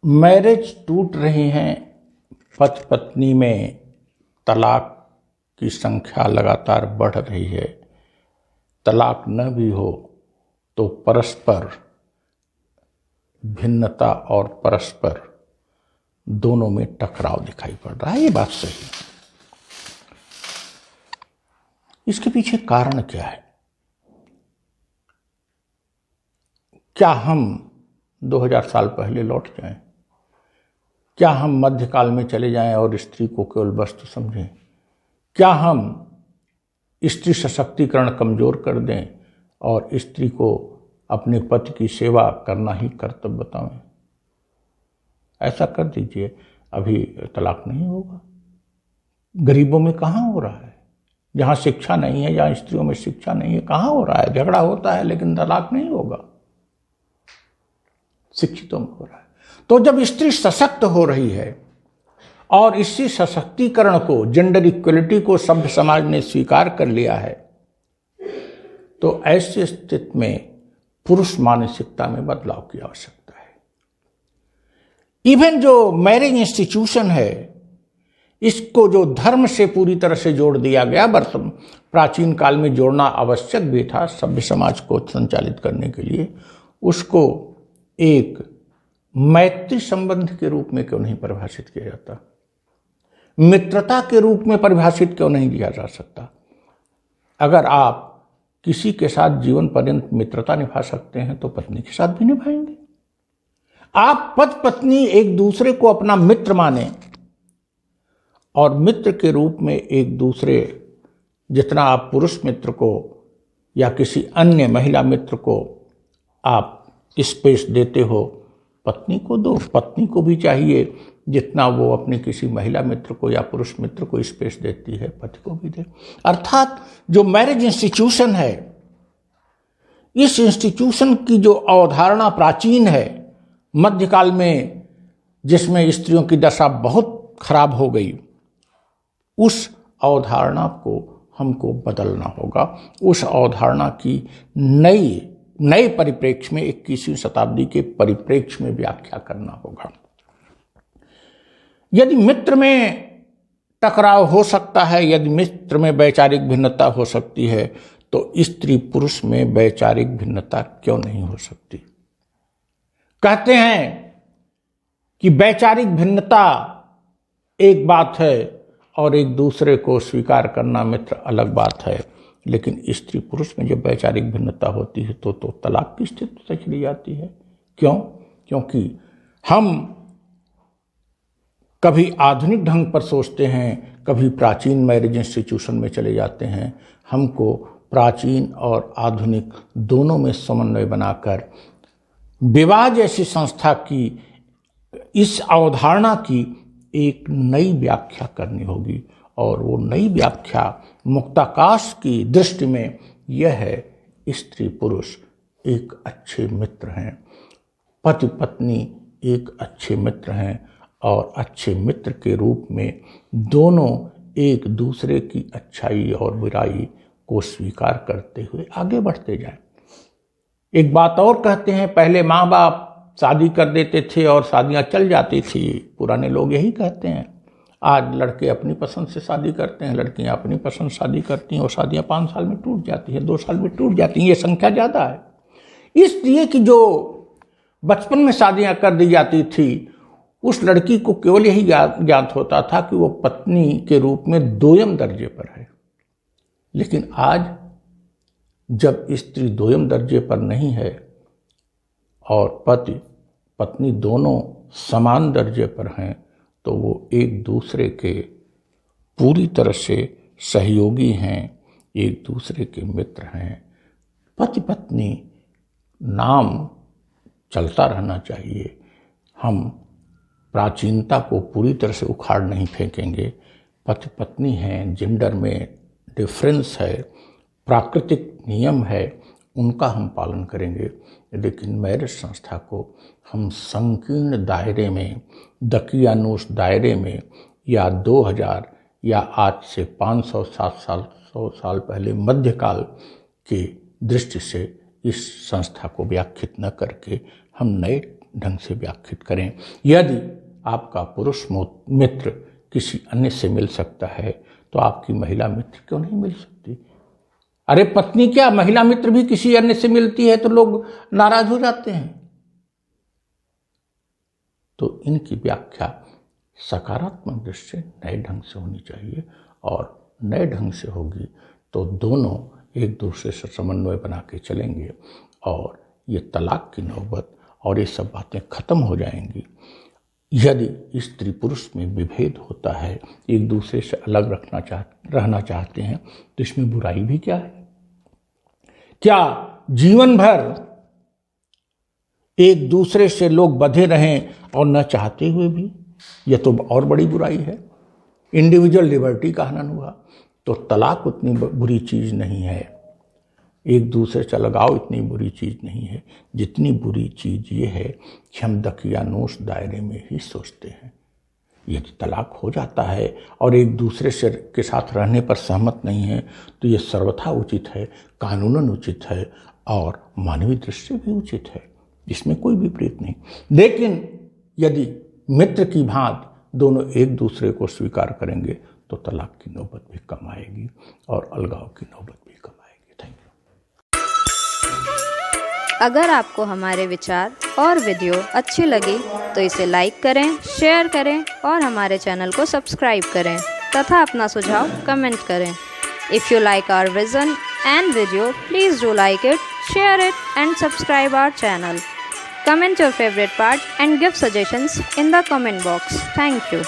Marriage टूट रही हैं, पति पत्नी में तलाक की संख्या लगातार बढ़ रही है। तलाक न भी हो तो परस्पर भिन्नता और परस्पर दोनों में टकराव दिखाई पड़ रहा है। ये बात सही है। इसके पीछे कारण क्या है? क्या हम 2000 साल पहले लौट जाएं? क्या हम मध्यकाल में चले जाएं और स्त्री को केवल वस्तु समझें? क्या हम स्त्री सशक्तिकरण कमजोर कर दें और स्त्री को अपने पति की सेवा करना ही कर्तव्य बताएं? ऐसा कर दीजिए, अभी तलाक नहीं होगा। गरीबों में कहाँ हो रहा है? जहाँ शिक्षा नहीं है, जहाँ स्त्रियों में शिक्षा नहीं है, कहाँ हो रहा है? झगड़ा होता है लेकिन तलाक नहीं होगा। शिक्षितों में हो रहा है। तो जब स्त्री सशक्त हो रही है और इसी सशक्तिकरण को, जेंडर इक्वलिटी को सभ्य समाज ने स्वीकार कर लिया है, तो ऐसी स्थिति में पुरुष मानसिकता में बदलाव की आवश्यकता है। इवन जो मैरिज इंस्टीट्यूशन है, इसको जो धर्म से पूरी तरह से जोड़ दिया गया, प्राचीन काल में जोड़ना आवश्यक भी था सभ्य समाज को संचालित करने के लिए, उसको एक मैत्री संबंध के रूप में क्यों नहीं परिभाषित किया जाता? मित्रता के रूप में परिभाषित क्यों नहीं किया जा सकता? अगर आप किसी के साथ जीवन पर्यंत मित्रता निभा सकते हैं तो पत्नी के साथ भी निभाएंगे। आप पति पत्नी एक दूसरे को अपना मित्र माने और मित्र के रूप में एक दूसरे, जितना आप पुरुष मित्र को या किसी अन्य महिला मित्र को आप स्पेस देते हो, पत्नी को दो। पत्नी को भी चाहिए जितना वो अपने किसी महिला मित्र को या पुरुष मित्र को स्पेस देती है, पति को भी दे। अर्थात जो मैरिज इंस्टीट्यूशन है, इस इंस्टीट्यूशन की जो अवधारणा प्राचीन है, मध्यकाल में जिसमें स्त्रियों की दशा बहुत खराब हो गई, उस अवधारणा को हमको बदलना होगा। उस अवधारणा की नए परिप्रेक्ष्य में, 21वीं शताब्दी के परिप्रेक्ष्य में व्याख्या करना होगा। यदि मित्र में टकराव हो सकता है, यदि मित्र में वैचारिक भिन्नता हो सकती है, तो स्त्री पुरुष में वैचारिक भिन्नता क्यों नहीं हो सकती? कहते हैं कि वैचारिक भिन्नता एक बात है और एक दूसरे को स्वीकार करना मित्र अलग बात है, लेकिन स्त्री पुरुष में जब वैचारिक भिन्नता होती है तो तलाक की स्थिति तक चली जाती है। क्यों? क्योंकि हम कभी आधुनिक ढंग पर सोचते हैं, कभी प्राचीन मैरिज इंस्टीट्यूशन में चले जाते हैं। हमको प्राचीन और आधुनिक दोनों में समन्वय बनाकर विवाह जैसी संस्था की इस अवधारणा की एक नई व्याख्या करनी होगी। और वो नई व्याख्या मुक्ताकाश की दृष्टि में यह है, स्त्री पुरुष एक अच्छे मित्र हैं, पति पत्नी एक अच्छे मित्र हैं, और अच्छे मित्र के रूप में दोनों एक दूसरे की अच्छाई और बुराई को स्वीकार करते हुए आगे बढ़ते जाएं। एक बात और कहते हैं, पहले माँ बाप शादी कर देते थे और शादियाँ चल जाती थी। पुराने लोग यही कहते हैं। आज लड़के अपनी पसंद से शादी करते हैं, लड़कियां अपनी पसंद शादी करती हैं, और शादियां 5 साल में टूट जाती हैं, 2 साल में टूट जाती हैं। ये संख्या ज़्यादा है। इसलिए कि जो बचपन में शादियां कर दी जाती थी, उस लड़की को केवल यही ज्ञात होता था कि वो पत्नी के रूप में दोयम दर्जे पर है। लेकिन आज जब स्त्री दोयम दर्जे पर नहीं है और पति पत्नी दोनों समान दर्जे पर हैं, तो वो एक दूसरे के पूरी तरह से सहयोगी हैं, एक दूसरे के मित्र हैं। पति पत्नी नाम चलता रहना चाहिए। हम प्राचीनता को पूरी तरह से उखाड़ नहीं फेंकेंगे। पति पत्नी हैं, जेंडर में डिफरेंस है, प्राकृतिक नियम है, उनका हम पालन करेंगे। लेकिन मैरिज संस्था को हम संकीर्ण दायरे में, दकियानूस दायरे में, या 2000 या आज से 500-700 साल पहले मध्यकाल की दृष्टि से इस संस्था को व्याख्यात न करके हम नए ढंग से व्याख्यात करें। यदि आपका पुरुष मित्र किसी अन्य से मिल सकता है तो आपकी महिला मित्र क्यों नहीं मिल सकती? अरे पत्नी क्या, महिला मित्र भी किसी अन्य से मिलती है तो लोग नाराज हो जाते हैं। तो इनकी व्याख्या सकारात्मक दृष्टि से नए ढंग से होनी चाहिए, और नए ढंग से होगी तो दोनों एक दूसरे से समन्वय बना के चलेंगे और ये तलाक की नौबत और ये सब बातें खत्म हो जाएंगी। यदि स्त्री पुरुष में विभेद होता है, एक दूसरे से अलग रहना चाहते हैं, तो इसमें बुराई भी क्या है? क्या जीवन भर एक दूसरे से लोग बंधे रहें और न चाहते हुए भी? यह तो और बड़ी बुराई है। इंडिविजुअल लिबर्टी का हनन हुआ। तो तलाक उतनी बुरी चीज़ नहीं है, एक दूसरे से लगाव इतनी बुरी चीज़ नहीं है जितनी बुरी चीज़ ये है कि हम दकियानूस दायरे में ही सोचते हैं। यदि तलाक हो जाता है और एक दूसरे से के साथ रहने पर सहमत नहीं है तो ये सर्वथा उचित है, कानूनन उचित है और मानवीय दृष्टि से भी उचित है, इसमें कोई विपरीत नहीं। लेकिन यदि मित्र की भांति दोनों एक दूसरे को स्वीकार करेंगे तो तलाक की नौबत भी कम आएगी और अलगाव की नौबत भी कम आएगी। Thank you. अगर आपको हमारे विचार और वीडियो अच्छी लगी तो इसे लाइक करें, शेयर करें और हमारे चैनल को सब्सक्राइब करें तथा अपना सुझाव कमेंट करें। If you like our vision and video, please do like it, share it and subscribe our channel. Comment your favorite part and give suggestions in the comment box. Thank you.